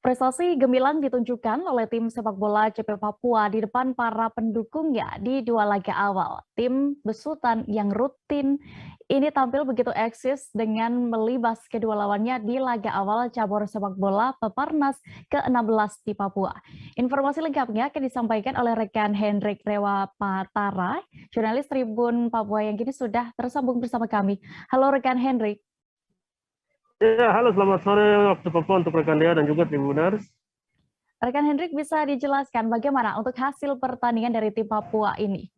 Prestasi gemilang ditunjukkan oleh tim sepak bola CP Papua di depan para pendukungnya di dua laga awal. Tim besutan yang rutin ini tampil begitu eksis dengan melibas kedua lawannya di laga awal cabur sepak bola Peparnas ke-16 di Papua. Informasi lengkapnya akan disampaikan oleh rekan Hendrik Rewapatara, jurnalis Tribun Papua yang kini sudah tersambung bersama kami. Halo rekan Hendrik. Ya, halo selamat sore waktu Papua untuk rekan Dea dan juga Tribuners. Rekan Hendrik bisa dijelaskan bagaimana untuk hasil pertandingan dari tim Papua ini?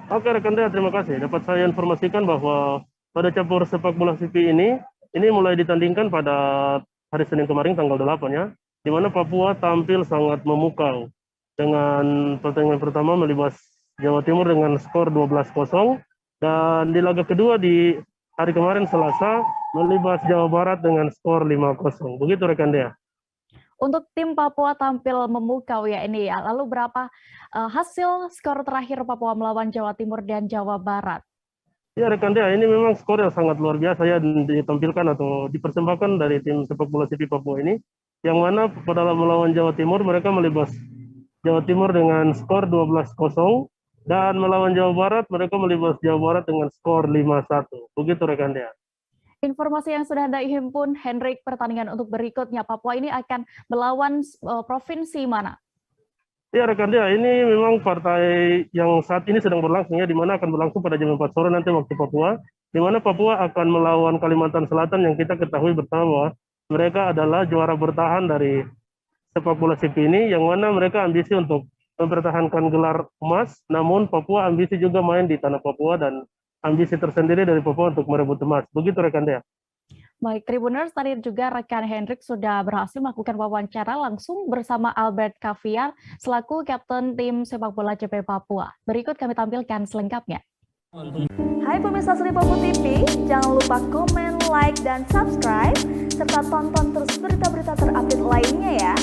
Oke rekan Dea, terima kasih. Dapat saya informasikan bahwa pada cabur sepak bola CP ini mulai ditandingkan pada hari Senin kemarin tanggal 8 ya, di mana Papua tampil sangat memukau dengan pertandingan pertama melibas Jawa Timur dengan skor 12-0 dan di laga kedua di hari kemarin Selasa melibas Jawa Barat dengan skor 5-0. Begitu rekan Dea. Untuk tim Papua tampil memukau ya ini ya. Lalu berapa hasil skor terakhir Papua melawan Jawa Timur dan Jawa Barat? Ya rekan Dea, ini memang skor yang sangat luar biasa ya ditampilkan atau dipersembahkan dari tim sepak bola CP Papua ini. Yang mana pada melawan Jawa Timur mereka melibas Jawa Timur dengan skor 12-0 dan melawan Jawa Barat mereka melibas Jawa Barat dengan skor 5-1. Begitu rekan Dea. Informasi yang sudah Anda himpun, Hendrik, pertandingan untuk berikutnya Papua ini akan melawan provinsi mana? Ya rekan Dea, ini memang partai yang saat ini sedang berlangsung ya, di mana akan berlangsung pada jam 4 sore nanti waktu Papua, di mana Papua akan melawan Kalimantan Selatan yang kita ketahui bersama bahwa mereka adalah juara bertahan dari sepak bola CP ini, yang mana mereka ambisi untuk mempertahankan gelar emas, namun Papua ambisi juga main di tanah Papua dan ambisi tersendiri dari Papua untuk merebut emas. Begitu rekan Dea. Baik, Tribuners, tadi juga rekan Hendrik sudah berhasil melakukan wawancara langsung bersama Albert Kaviar selaku kapten tim sepak bola CP Papua. Berikut kami tampilkan selengkapnya. Hai pemirsa Sri Papua TV, jangan lupa komen, like, dan subscribe, serta tonton terus berita-berita terupdate lainnya ya.